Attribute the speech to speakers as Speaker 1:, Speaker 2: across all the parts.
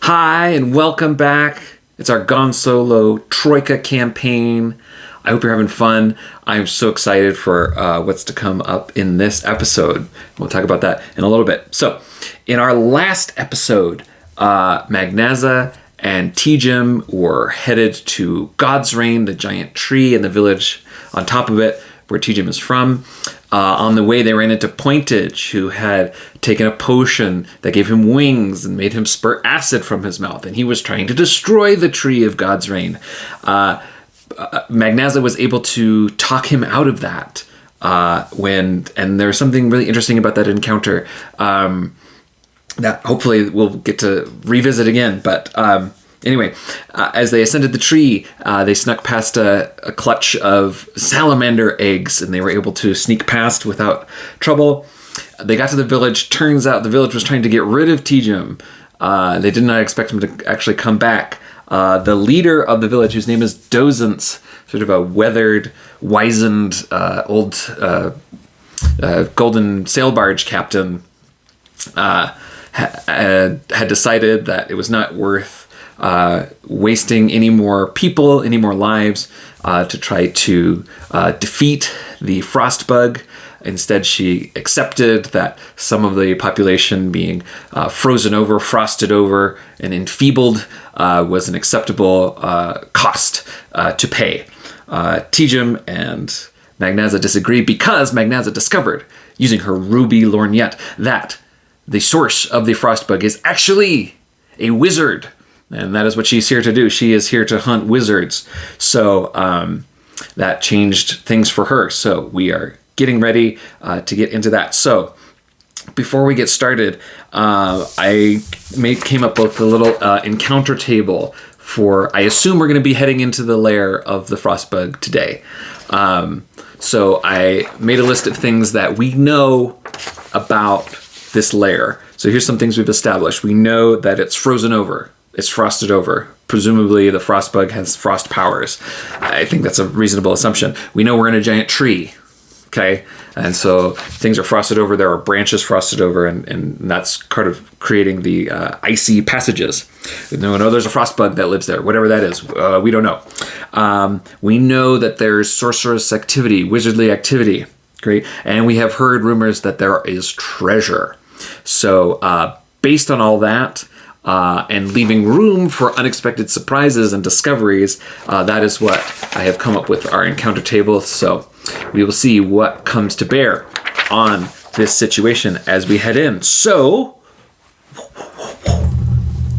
Speaker 1: Hi, and welcome back. It's our Gone Solo Troika campaign. I hope you're having fun. I'm so excited for what's to come up in this episode. We'll talk about that in a little bit. So, in our last episode, Magnaza and Teegem were headed to God's Reign, the giant tree and the village on top of it, where Teegem is from. On the way, they ran into Pointage, who had taken a potion that gave him wings and made him spurt acid from his mouth, and he was trying to destroy the tree of God's Reign. Magnaza was able to talk him out of that and there's something really interesting about that encounter that hopefully we'll get to revisit again. But anyway, as they ascended the tree, they snuck past a clutch of salamander eggs, and they were able to sneak past without trouble. They got to the village. Turns out the village was trying to get rid of Teegem. They did not expect him to actually come back. The leader of the village, whose name is Dozence, sort of a weathered, wizened, old golden sail barge captain, had decided that it was not worth wasting any more people, any more lives, to try to defeat the frostbug. Instead, she accepted that some of the population being frozen over, frosted over, and enfeebled was an acceptable cost to pay. Teegem and Magnaza disagreed because Magnaza discovered, using her ruby lorgnette, that the source of the frostbug is actually a wizard. And that is what she's here to do. She is here to hunt wizards. So that changed things for her. So we are getting ready to get into that. So before we get started, I came up with a little encounter table for, I assume we're going to be heading into the lair of the frostbug today. So I made a list of things that we know about this lair. So here's some things we've established. We know that it's frozen over. It's frosted over. Presumably the frostbug has frost powers. I think that's a reasonable assumption. We know we're in a giant tree. Okay, and so things are frosted over. There are branches frosted over, and that's part of creating the icy passages. We know there's a frostbug that lives there, whatever that is. We don't know. We know that there's sorceress activity, wizardly activity. Great, and we have heard rumors that there is treasure. So based on all that, and leaving room for unexpected surprises and discoveries, that is what I have come up with our encounter table. So we will see what comes to bear on this situation as we head in. So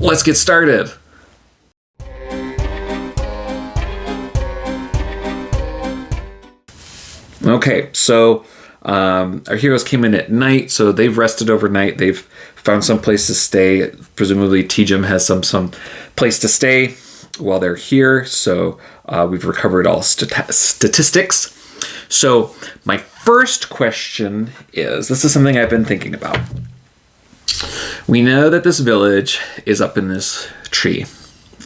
Speaker 1: let's get started. Okay, so our heroes came in at night, so they've rested overnight. They've found some place to stay. Presumably Teegem has some place to stay while they're here. So we've recovered all statistics. So my first question is, this is something I've been thinking about. We know that this village is up in this tree,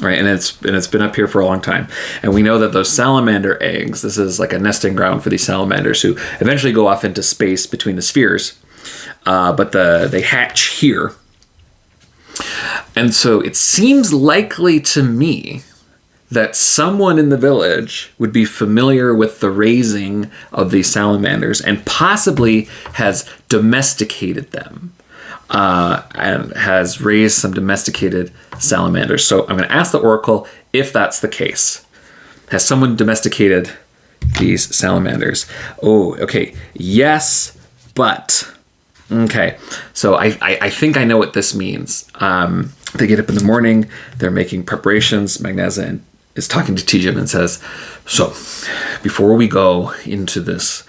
Speaker 1: right? And it's been up here for a long time. And we know that those salamander eggs, this is like a nesting ground for these salamanders who eventually go off into space between the spheres. But they hatch here. And so it seems likely to me that someone in the village would be familiar with the raising of these salamanders and possibly has domesticated them and has raised some domesticated salamanders. So I'm going to ask the Oracle if that's the case. Has someone domesticated these salamanders? Oh, okay. Yes, but... Okay, so I think I know what this means. They get up in the morning, they're making preparations. Magnaza is talking to Teegem and says, so before we go into this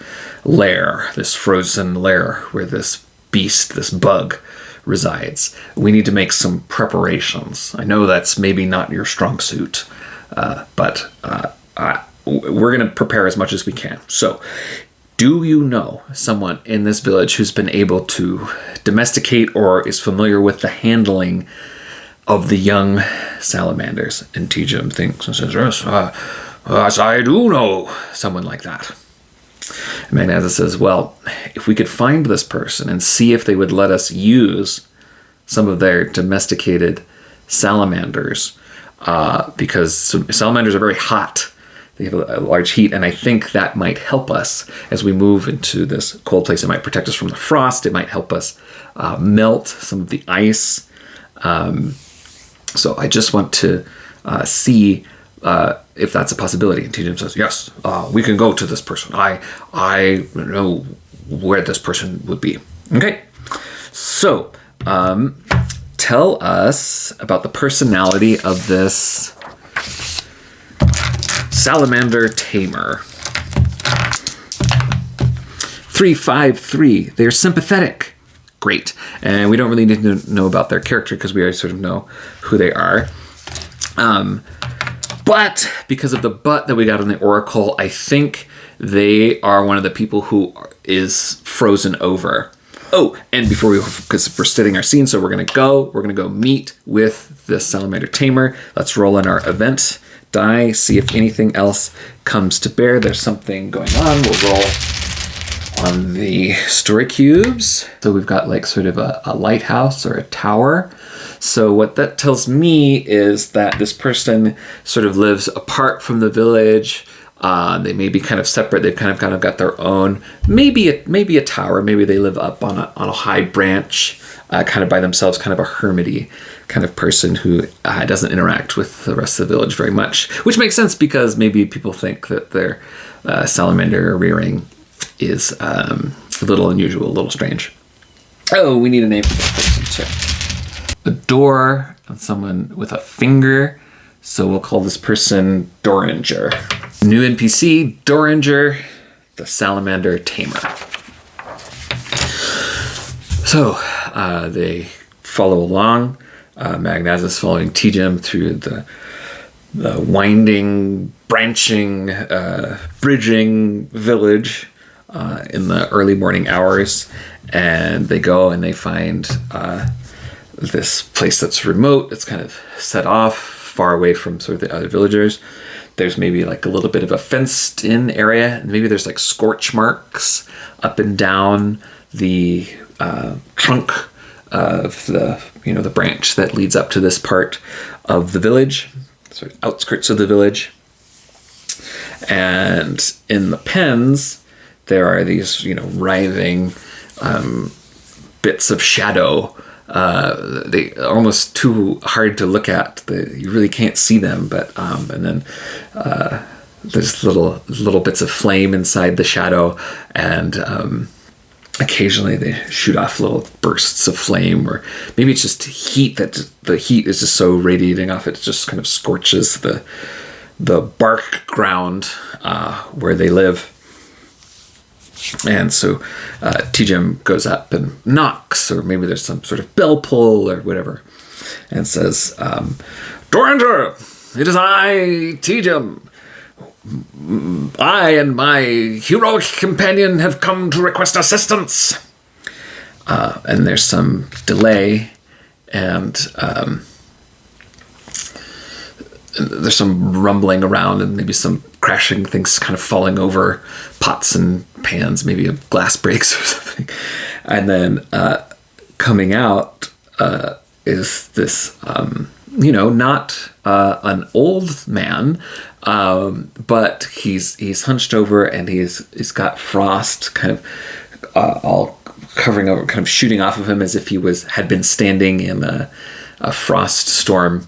Speaker 1: lair, this frozen lair where this beast, this bug resides, we need to make some preparations. I know that's maybe not your strong suit, but we're going to prepare as much as we can. So do you know someone in this village who's been able to domesticate or is familiar with the handling of the young salamanders? And Teegem thinks and says, yes, I do know someone like that. And Magnaza says, well, if we could find this person and see if they would let us use some of their domesticated salamanders, because salamanders are very hot. They have a large heat, and I think that might help us as we move into this cold place. It might protect us from the frost. It might help us melt some of the ice. So I just want to see if that's a possibility. And Teegem says, yes, we can go to this person. I know where this person would be. Okay, so tell us about the personality of this salamander tamer. 353. They're sympathetic. Great. And we don't really need to know about their character because we already sort of know who they are. But because of the but that we got on the Oracle, I think they are one of the people who is frozen over. Oh, and because we're setting our scene, so we're going to go meet with this salamander tamer. Let's roll in our event die, see if anything else comes to bear. There's something going on. We'll roll on the story cubes. So we've got like sort of a lighthouse or a tower. So what that tells me is that this person sort of lives apart from the village. They may be kind of separate. They've kind of got their own, maybe a tower. Maybe they live up on a high branch, kind of by themselves, kind of a hermity kind of person who doesn't interact with the rest of the village very much, which makes sense because maybe people think that their salamander rearing is a little unusual, a little strange. Oh, we need a name for this person too. A door and someone with a finger. So we'll call this person Doringer. New NPC, Doringer, the salamander tamer. So they follow along. Magnaza is following Teegem through the winding, branching, bridging village in the early morning hours. And they go and they find this place that's remote. It's kind of set off, far away from sort of the other villagers. There's maybe like a little bit of a fenced in area. And maybe there's like scorch marks up and down the trunk of the branch that leads up to this part of the village, sort of outskirts of the village. And in the pens, there are these, writhing bits of shadow. They are almost too hard to look at. You really can't see them, but and then there's little bits of flame inside the shadow, and occasionally they shoot off little bursts of flame, or maybe it's just heat, that the heat is just so radiating off it just kind of scorches the bark ground where they live. And so Teegem goes up and knocks, or maybe there's some sort of bell pull or whatever, and says, Doringer, it is I, Teegem. I and my heroic companion have come to request assistance. And there's some delay, and there's some rumbling around and maybe some crashing, things kind of falling over, pots and pans, maybe a glass breaks or something. And then coming out is this, not an old man, but he's hunched over and he's got frost kind of all covering over, kind of shooting off of him as if he had been standing in a frost storm.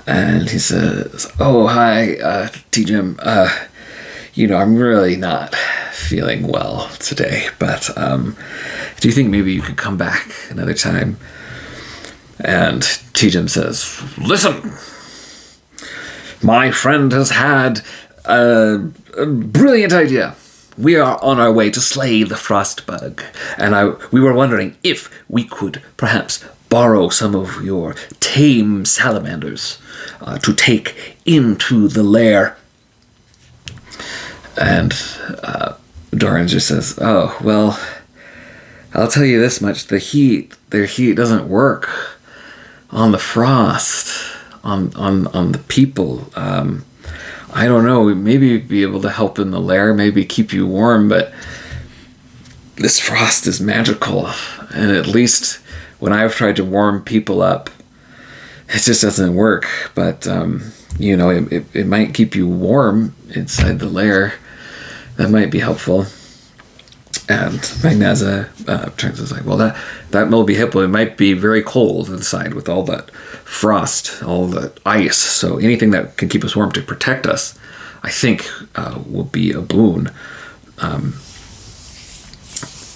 Speaker 1: And he says, "Oh, hi, Teegem. I'm really not feeling well today, but do you think maybe you could come back another time?" And Teegem says, "Listen, my friend has had a brilliant idea. We are on our way to slay the frostbug, and we were wondering if we could perhaps borrow some of your tame salamanders to take into the lair." And Doringer says, "Oh, well, I'll tell you this much. Their heat doesn't work on the frost, on the people. I don't know, maybe we'd be able to help in the lair, maybe keep you warm, but this frost is magical. And at least when I've tried to warm people up, it just doesn't work. But it might keep you warm inside the lair. That might be helpful. And Magnaza turns and is like, well, that will be helpful. It might be very cold inside with all that frost, all the ice. So anything that can keep us warm to protect us, I think, will be a boon.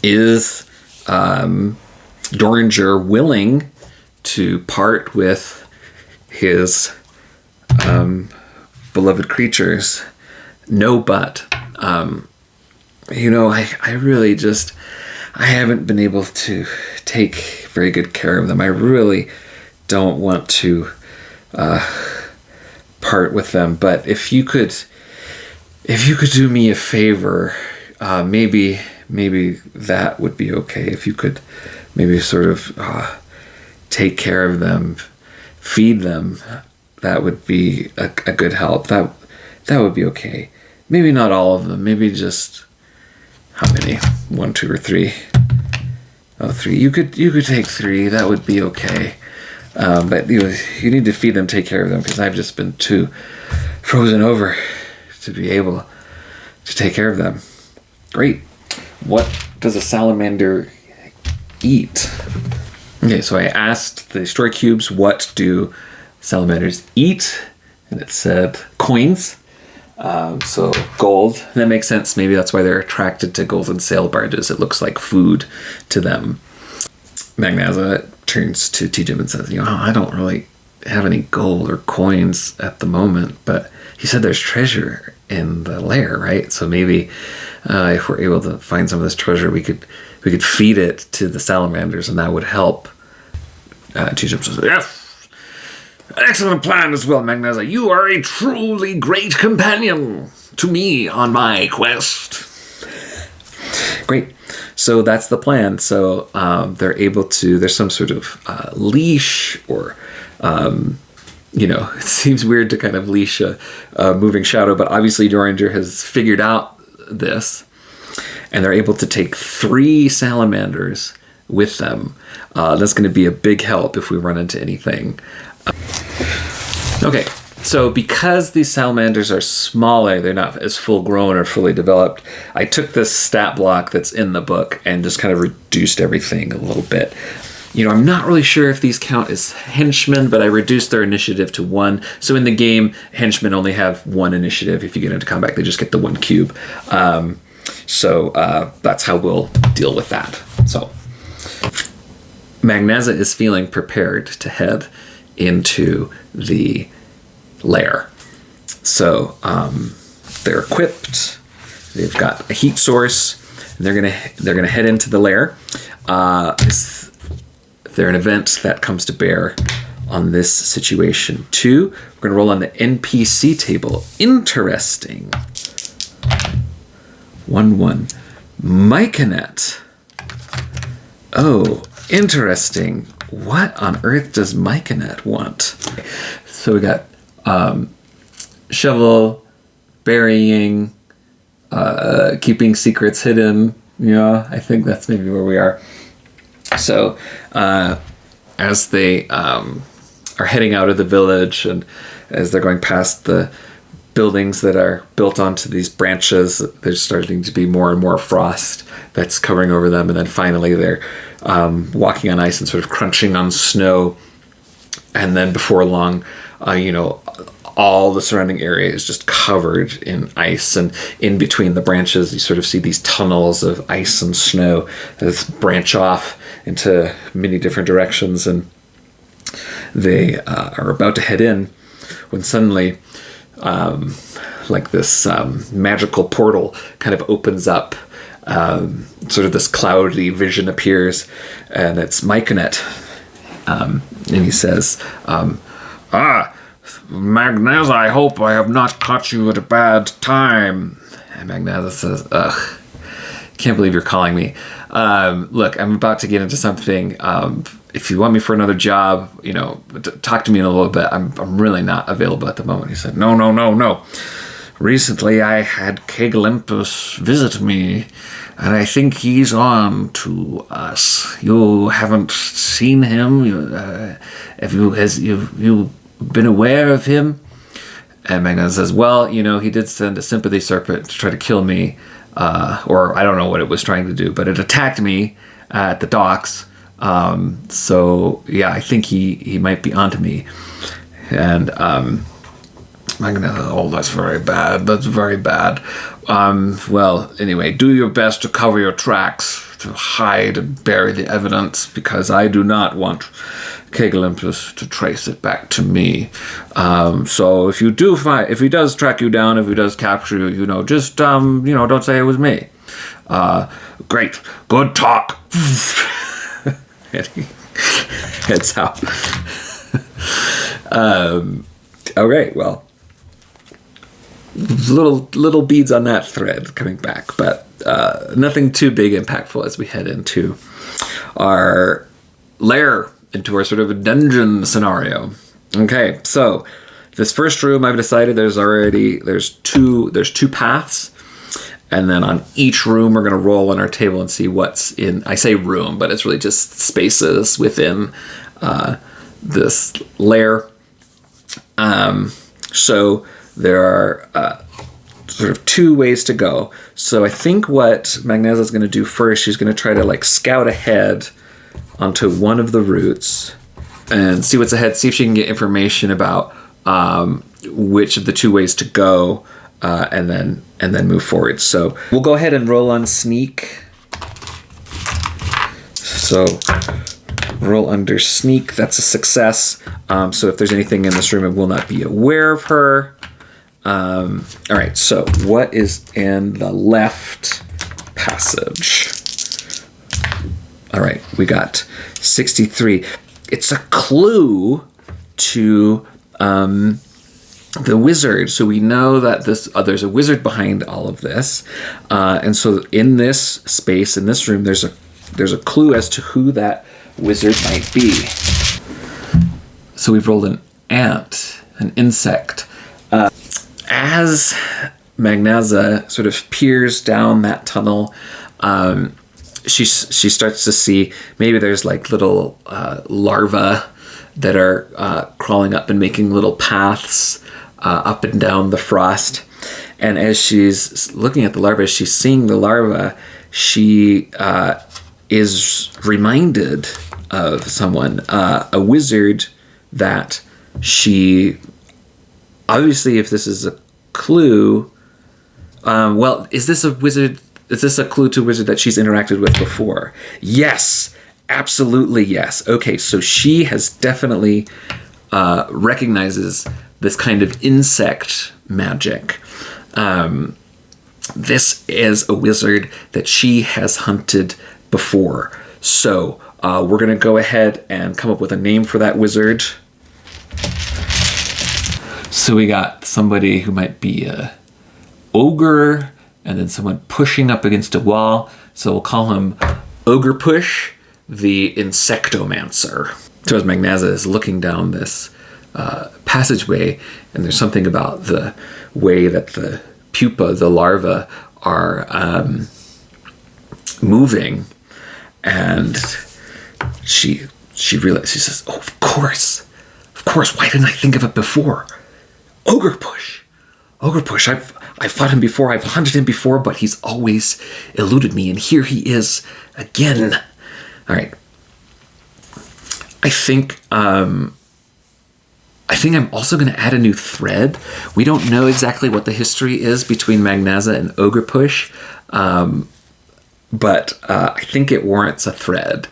Speaker 1: Is Doringer willing to part with his beloved creatures? No, but I really just, I haven't been able to take very good care of them. I really don't want to part with them. But if you could do me a favor, maybe that would be okay. If you could maybe sort of take care of them, feed them, that would be a good help. That would be okay. Maybe not all of them. Maybe just, how many? 1, 2, or 3? Oh, 3. You could take 3. That would be okay. But you need to feed them, take care of them, because I've just been too frozen over to be able to take care of them. Great. What does a salamander eat? Okay, so I asked the story cubes, what do salamanders eat? And it said coins. So gold. That makes sense. Maybe that's why they're attracted to golden sail barges. It looks like food to them. Magnaza turns to Teegem and says, I don't really have any gold or coins at the moment, but he said there's treasure in the lair, right? So maybe if we're able to find some of this treasure, we could feed it to the salamanders, and that would help. Teegem says, yes. Excellent plan as well, Magnaza. You are a truly great companion to me on my quest. Great. So that's the plan. So they're able to, there's some sort of leash or, it seems weird to kind of leash a moving shadow, but obviously Doringer has figured out this, and they're able to take 3 salamanders with them. That's going to be a big help if we run into anything. Okay, so because these salamanders are smaller, they're not as full grown or fully developed, I took this stat block that's in the book and just kind of reduced everything a little bit. I'm not really sure if these count as henchmen, but I reduced their initiative to 1. So in the game, henchmen only have 1 initiative. If you get into combat, they just get the 1 cube. So that's how we'll deal with that. So Magnaza is feeling prepared to head into the lair. So they're equipped. They've got a heat source. And they're gonna head into the lair. Is there an event that comes to bear on this situation too? We're gonna roll on the NPC table. Interesting. 1-1. Myconet. Oh, interesting. What on earth does Myconet want? So we got shovel, burying, keeping secrets hidden. Yeah, I think that's maybe where we are. So as they are heading out of the village, and as they're going past the buildings that are built onto these branches, there's starting to be more and more frost that's covering over them, and then finally they're walking on ice and sort of crunching on snow, and then before long, all the surrounding area is just covered in ice, and in between the branches you sort of see these tunnels of ice and snow that branch off into many different directions, and they are about to head in when suddenly like this magical portal kind of opens up. Sort of this cloudy vision appears, and it's Myconet, and he says, Magnaza, I hope I have not caught you at a bad time. And Magnaza says, ugh, can't believe you're calling me. Look, I'm about to get into something. If you want me for another job, talk to me in a little bit. I'm really not available at the moment. He said, no. recently I had Olympus visit me, and I think he's on to us. You haven't seen him? Have you been aware of him? And Magnaza says, well, he did send a sympathy serpent to try to kill me, or I don't know what it was trying to do, but it attacked me at the docks. So yeah, I think he might be onto me. And Magnaza, oh, that's very bad. That's very bad. Well, anyway, do your best to cover your tracks, to hide and bury the evidence, because I do not want Olympus to trace it back to me. So if he does track you down, if he does capture you, just don't say it was me. Great, good talk. And he heads out. All right, well, little beads on that thread coming back, but nothing too big impactful as we head into our lair, into our sort of a dungeon scenario. Okay, so this first room, I've decided there's two paths, and then on each room we're going to roll on our table and see what's in. I say room, but it's really just spaces within this lair. So there are sort of two ways to go. So I think what Magnaza is going to do first, she's going to try to scout ahead onto one of the routes and see what's ahead, see if she can get information about which of the two ways to go, and then move forward. So we'll go ahead and roll on sneak. So roll under sneak, that's a success. So if there's anything in this room, I will not be aware of her. All right, so what is in the left passage? All right, we got 63. It's a clue to the wizard. So we know that there's a wizard behind all of this. And so in this space, in this room, there's a clue as to who that wizard might be. So we've rolled an ant, an insect. As Magnaza sort of peers down that tunnel, she starts to see maybe there's little larvae that are crawling up and making little paths up and down the frost. And as she's looking at the larvae, she's seeing the larvae, she is reminded of someone, a wizard that she... Obviously, if this is a clue... is this a wizard... Is this a clue to a wizard that she's interacted with before? Yes, absolutely yes. Okay, so she has definitely recognizes this kind of insect magic. This is a wizard that she has hunted before. So we're going to go ahead and come up with a name for that wizard. So we got somebody who might be a ogre, and then someone pushing up against a wall. So we'll call him Ogre Push, the Insectomancer. So as Magnaza is looking down this passageway, and there's something about the way that the pupa, the larvae, are moving, and she realizes, she says, "Oh, of course, why didn't I think of it before? Ogre Push. I've fought him before, I've hunted him before, but he's always eluded me, and here he is again." All right. I think I'm also going to add a new thread. We don't know exactly what the history is between Magnaza and Ogre Push, but I think it warrants a thread.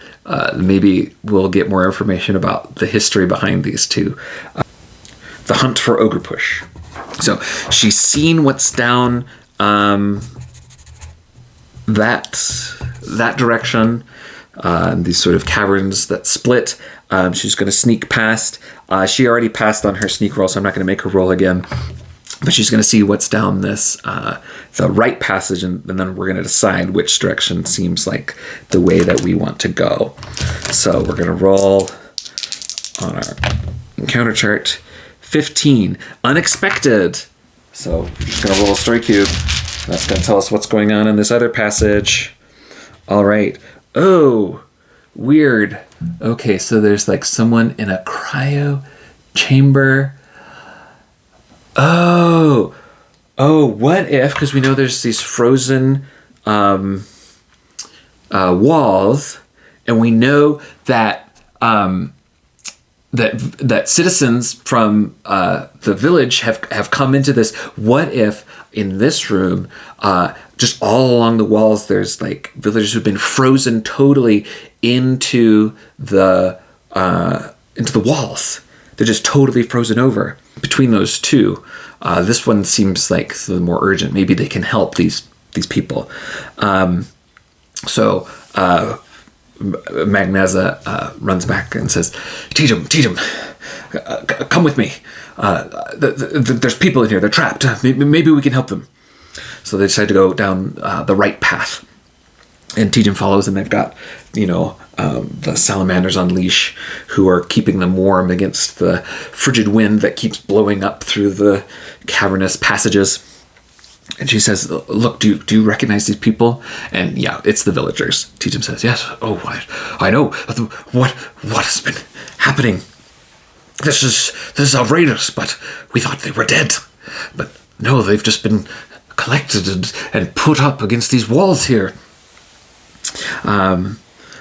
Speaker 1: Maybe we'll get more information about the history behind these two. The hunt for Ogre Push. So she's seen what's down that direction, these sort of caverns that split. She's going to sneak past. She already passed on her sneak roll, so I'm not going to make her roll again. But she's going to see what's down this, the right passage, and then we're going to decide which direction seems like the way that we want to go. So we're going to roll on our encounter chart. 15. Unexpected. So we're just going to roll a story cube. That's going to tell us what's going on in this other passage. All right. Oh, weird. Okay, so there's like someone in a cryo chamber. Oh, what if, because we know there's these frozen walls, and we know that that citizens from the village have come into this. What if in this room, just all along the walls, there's like villagers who've been frozen totally into the walls. They're just totally frozen over between those two. This one seems like the more urgent. Maybe they can help these people. So Magnaza runs back and says, Teegem, come with me. There's people in here. They're trapped. Maybe we can help them. So they decide to go down the right path. And Teegem follows, and they've got, the salamanders on leash who are keeping them warm against the frigid wind that keeps blowing up through the cavernous passages. And she says, look, do you recognize these people? And yeah, it's the villagers. Teegem says, yes. Oh, I know. What has been happening? This is outrageous, but we thought they were dead. But no, they've just been collected and put up against these walls here.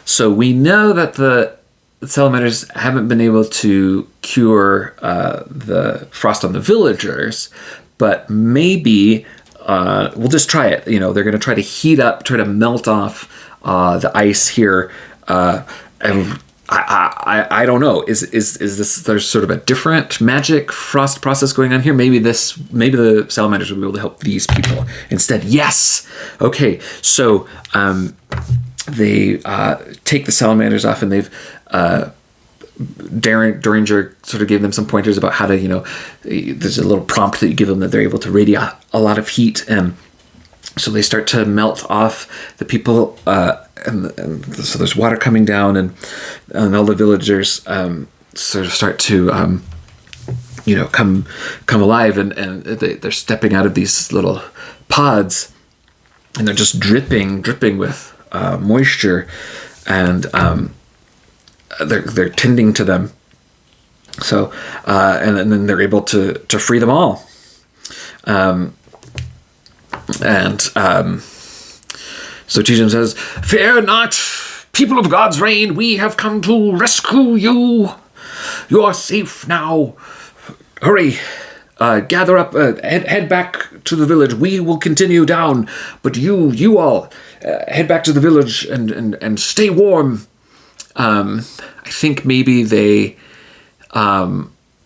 Speaker 1: So we know that the salamanders haven't been able to cure the frost on the villagers, but maybe we'll just try it. They're going to try to heat up, try to melt off the ice here, and I don't know. Is this, there's sort of a different magic frost process going on here? Maybe the salamanders will be able to help these people instead. Yes. Okay. So they take the salamanders off, and they've Duringer sort of gave them some pointers about how to, there's a little prompt that you give them that they're able to radiate a lot of heat, and so they start to melt off the people, and so there's water coming down, and all the villagers sort of start to come alive, and they're stepping out of these little pods, and they're just dripping with moisture, and they're tending to them. So and then they're able to free them all. So Teegem says, "Fear not, people of God's reign. We have come to rescue you. You are safe now. Hurry, gather up, head back to the village. We will continue down, but you all head back to the village and stay warm." I think maybe they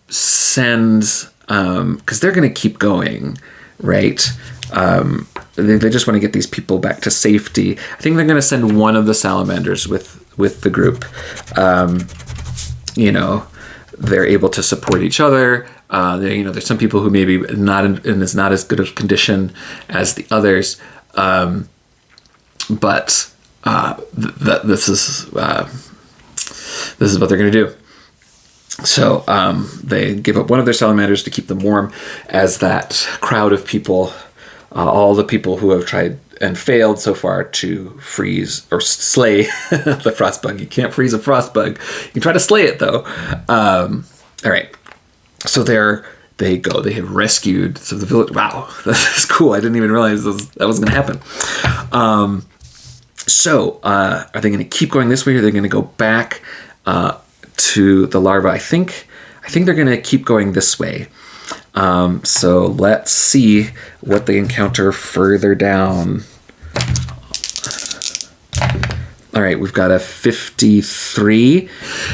Speaker 1: send, because they're going to keep going, right? They just want to get these people back to safety. I think they're going to send one of the salamanders with the group. They're able to support each other. There's some people who maybe not in as not as good of condition as the others, but this is what they're going to do. So they give up one of their salamanders to keep them warm, as that crowd of people, all the people who have tried and failed so far to freeze or slay the frostbug. You can't freeze a frostbug. You can try to slay it, though. All right. So they go. They have rescued. So the village. Wow, that's cool. I didn't even realize that was going to happen. So are they going to keep going this way, or are they going to go back to the larva? I think they're going to keep going this way. So let's see what they encounter further down. All right, we've got a 53.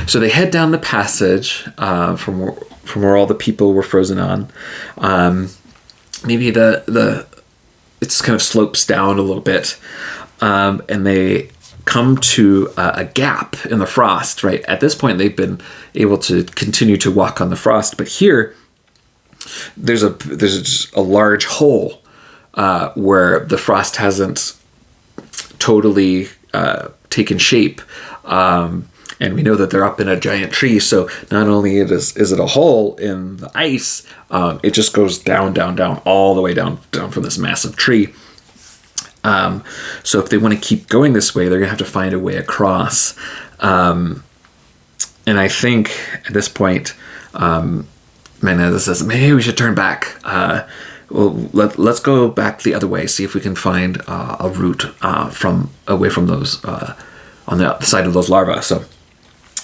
Speaker 1: So they head down the passage from where all the people were frozen on. Maybe it's kind of slopes down a little bit, and they come to a gap in the frost. Right at this point, they've been able to continue to walk on the frost, but here there's a large hole where the frost hasn't totally taken shape, and And we know that they're up in a giant tree, so not only is it a hole in the ice, it just goes down, down, down, all the way down from this massive tree. So if they want to keep going this way, they're going to have to find a way across. And I think at this point, Magnaza says, maybe we should turn back. Let's go back the other way, see if we can find a route away from those, on the side of those larvae. So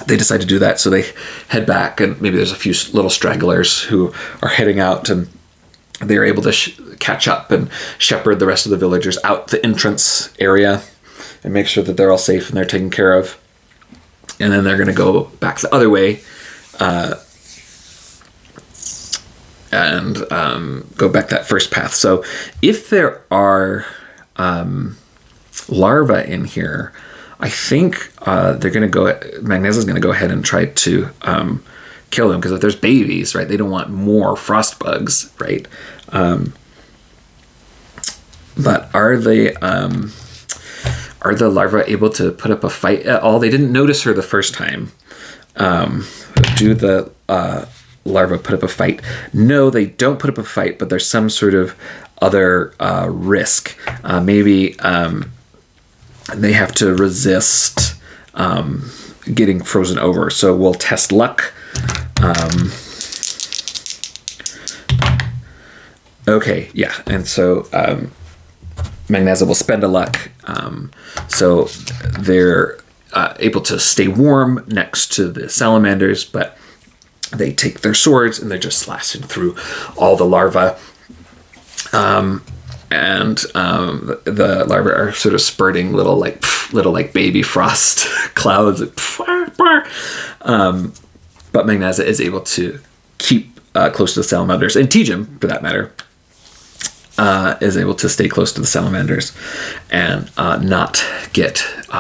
Speaker 1: they decide to do that. So they head back, and maybe there's a few little stragglers who are heading out, and they're able to catch up and shepherd the rest of the villagers out the entrance area and make sure that they're all safe and they're taken care of. And then they're going to go back the other way and go back that first path. So if there are larvae in here, I think they're going to go. Magnaza's going to go ahead and try to kill them, because if there's babies, right, they don't want more frost bugs, right? But are the larvae able to put up a fight at all? They didn't notice her the first time. Do the larvae put up a fight? No, they don't put up a fight, but there's some sort of other risk. Maybe they have to resist getting frozen over. So we'll test luck. Okay, yeah, and so Magnaza will spend a luck. So they're able to stay warm next to the salamanders, but they take their swords and they're just slashing through all the larvae. And the larvae are sort of spurting little like baby frost clouds. But Magnaza is able to keep close to the salamanders, and Teegem, for that matter, is able to stay close to the salamanders and not get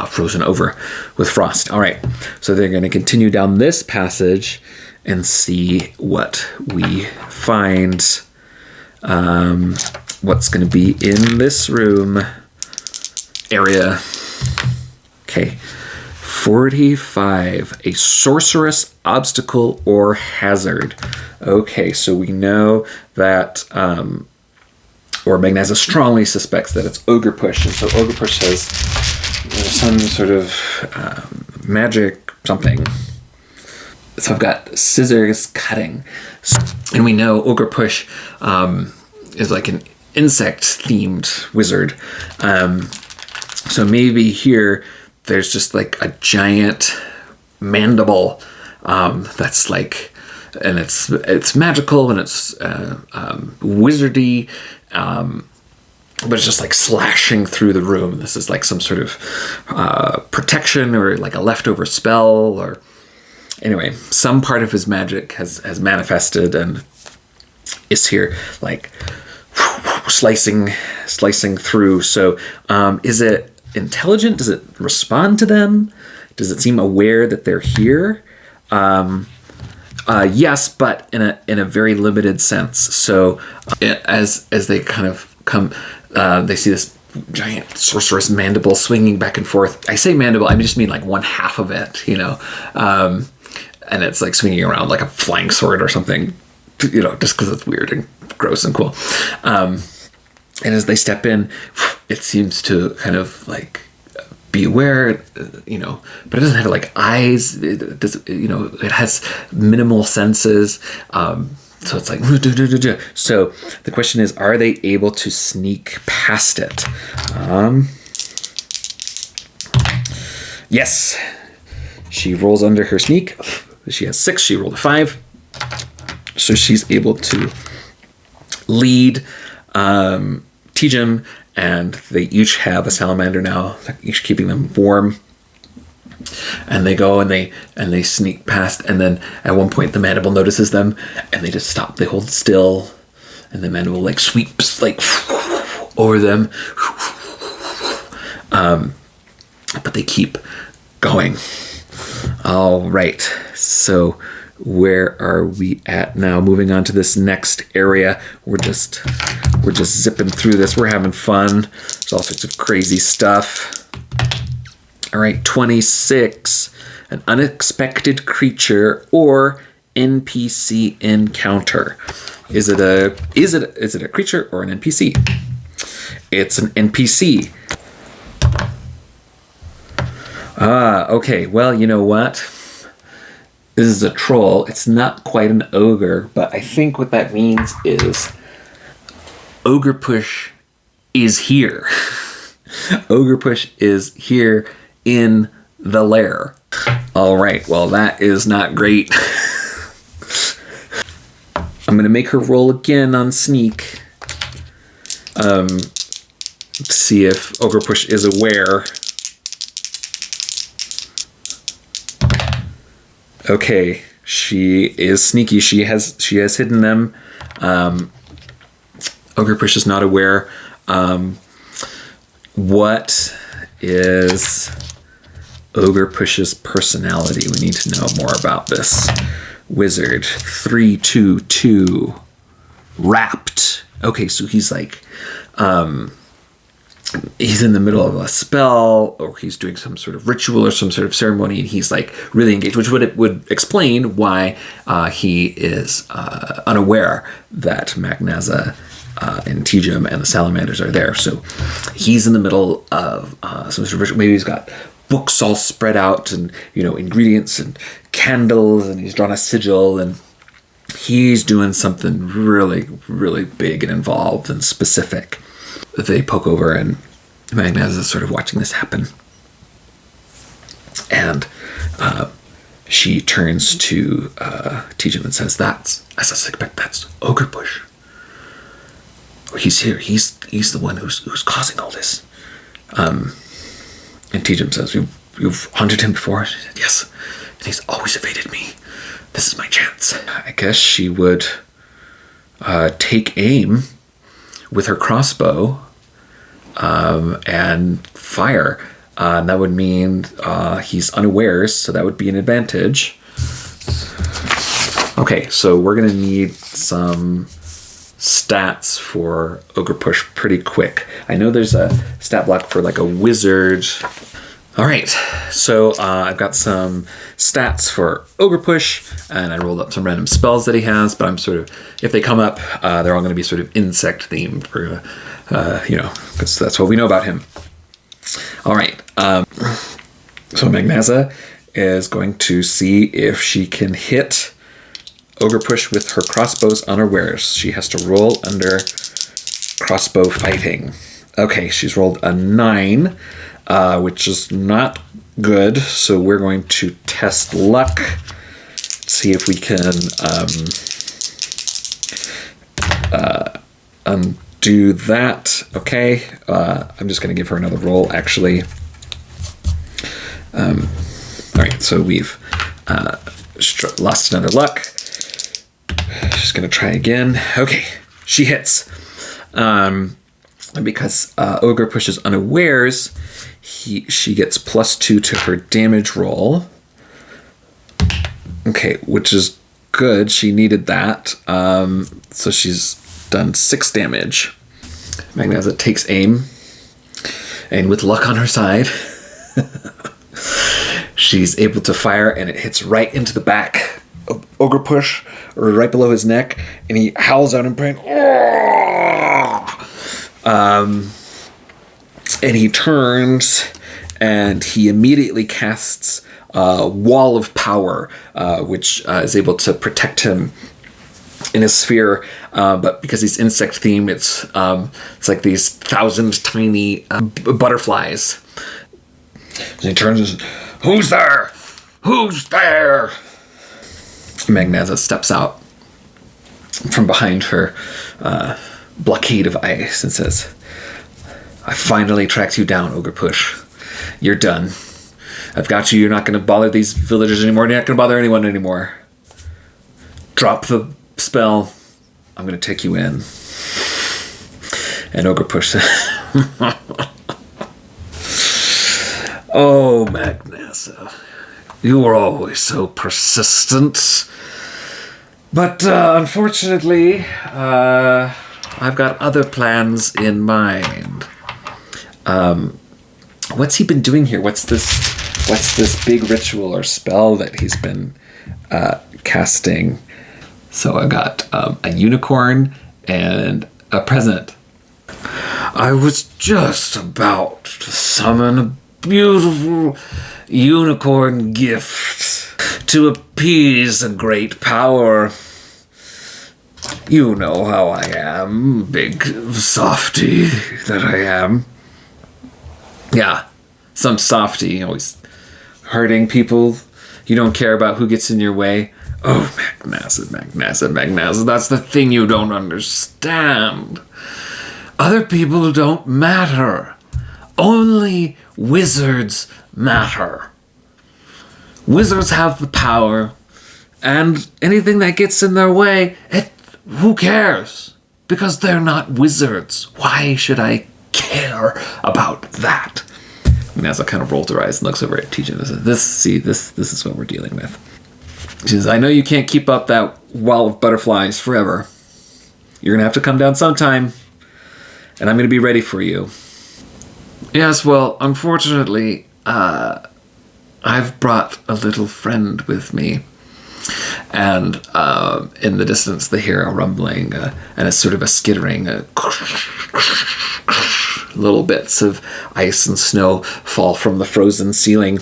Speaker 1: frozen over with frost. All right, so they're going to continue down this passage and see what we find. What's going to be in this room area. Okay. 45, a sorceress, obstacle, or hazard. Okay, so we know that, or Magnaza strongly suspects that it's Ogre Push, and so Ogre Push has some sort of magic something. So I've got scissors cutting, and we know Ogre Push is like an insect-themed wizard. So maybe here there's just like a giant mandible that's like, and it's magical and it's wizardy, but it's just like slashing through the room. This is like some sort of protection or like a leftover spell, or anyway, some part of his magic has manifested and is here like slicing through. So is it intelligent? Does it respond to them? Does it seem aware that they're here? Yes, but in a very limited sense. So as they kind of come, they see this giant sorceress mandible swinging back and forth. I say mandible, I just mean like one half of it, and it's like swinging around like a flying sword or something, just because it's weird and gross and cool. And as they step in, it seems to kind of like be aware, but it doesn't have like eyes. It does, it has minimal senses. So it's like, so the question is, are they able to sneak past it? Yes. She rolls under her sneak. She has 6. She rolled a 5. So she's able to lead Teegem, and they each have a salamander now, each keeping them warm. And they go and they sneak past, and then at one point the mandible notices them, and they just stop. They hold still, and the mandible like sweeps like over them. But they keep going. All right, so where are we at now? Moving on to this next area. We're just zipping through this. We're having fun. There's all sorts of crazy stuff. All right, 26. an unexpected creature, or NPC encounter. Is it a creature or an NPC? It's an NPC. Okay. Well, you know what? This is a troll. It's not quite an ogre, but I think what that means is Ogre Push is here. Ogre Push is here in the lair. All right. Well, that is not great. I'm going to make her roll again on sneak. See if Ogre Push is aware. Okay, she is sneaky. She has hidden them. Ogre Push is not aware. What is Ogre Push's personality? We need to know more about this. Wizard 322 wrapped. Okay, so he's like he's in the middle of a spell, or he's doing some sort of ritual or some sort of ceremony, and he's like really engaged, which would explain why he is unaware that Magnaza and Teegem and the salamanders are there. So he's in the middle of some sort of ritual. Maybe he's got books all spread out, and ingredients and candles, and he's drawn a sigil, and he's doing something really, really big and involved and specific. They poke over, and Magnaza is sort of watching this happen. And she turns to Teegem and says, "That's, as I suspect, that's Ogre Push. He's here. He's the one who's causing all this." And Teegem says, "You've hunted him before?" She said, "Yes. And he's always evaded me. This is my chance." I guess she would take aim with her crossbow and fire. And that would mean he's unawares, so that would be an advantage. Okay, so we're going to need some stats for Ogre Push pretty quick. I know there's a stat block for like a wizard. All right, so I've got some stats for Ogre Push, and I rolled up some random spells that he has, but I'm sort of, if they come up, they're all going to be sort of insect themed, for, because that's what we know about him. All right, so Magnaza is going to see if she can hit Ogre Push with her crossbows unawares. She has to roll under crossbow fighting. Okay, she's rolled a 9. Which is not good, so we're going to test luck, see if we can undo that. Okay, I'm just going to give her another roll, actually. All right, so we've lost another luck. She's going to try again. Okay, she hits. Because Ogre Push is unawares, she gets +2 to her damage roll. Okay, which is good. She needed that. So she's done 6 damage. Magnaza takes aim, and with luck on her side, she's able to fire, and it hits right into the back of Ogre Push, or right below his neck, and he howls out in pain. And he turns, and he immediately casts Wall of Power, which is able to protect him in his sphere. But because he's insect themed, it's like these 1,000 tiny butterflies. And he turns and says, "Who's there? Who's there?" Magnaza steps out from behind her blockade of ice and says, "I finally tracked you down, Ogre Push. You're done. I've got you. You're not going to bother these villagers anymore. You're not going to bother anyone anymore. Drop the spell. I'm going to take you in." And Ogre Push says, "Oh, Magnaza, you were always so persistent. But unfortunately, I've got other plans in mind." What's he been doing here? What's this what's this big ritual or spell that he's been casting. So I got a unicorn and a present. I was just about to summon a beautiful unicorn gift to appease a great power. You know how I am, big softy that I am. Yeah, some softy, always hurting people. You don't care about who gets in your way. Oh, Magnaza, that's the thing you don't understand. Other people don't matter. Only wizards matter. Wizards have the power, and anything that gets in their way, who cares? Because they're not wizards. Why should I care about that? Magnaza kind of rolls her eyes and looks over at Teegem and says, this is what we're dealing with. She says, I know you can't keep up that wall of butterflies forever. You're going to have to come down sometime, and I'm going to be ready for you. Yes, well, unfortunately, I've brought a little friend with me. And in the distance, they hear a rumbling and a sort of a skittering. Little bits of ice and snow fall from the frozen ceiling.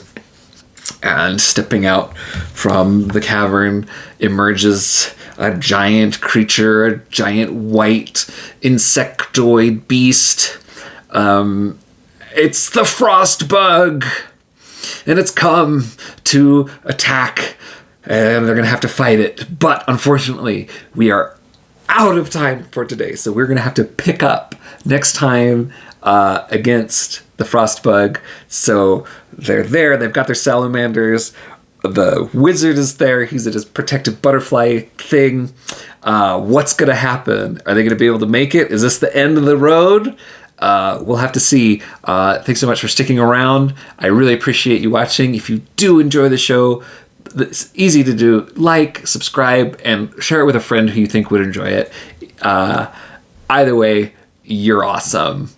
Speaker 1: And stepping out from the cavern emerges a giant creature, a giant white insectoid beast. It's the frostbug, and it's come to attack, and they're going to have to fight it. But unfortunately, we are out of time for today, so we're going to have to pick up next time against the frostbug. So they're there, they've got their salamanders, the wizard is there, he's at his protective butterfly thing. What's going to happen? Are they going to be able to make it? Is this the end of the road? We'll have to see. Thanks so much for sticking around. I really appreciate you watching. If you do enjoy the show, it's easy to do. Like, subscribe, and share it with a friend who you think would enjoy it. Either way, you're awesome.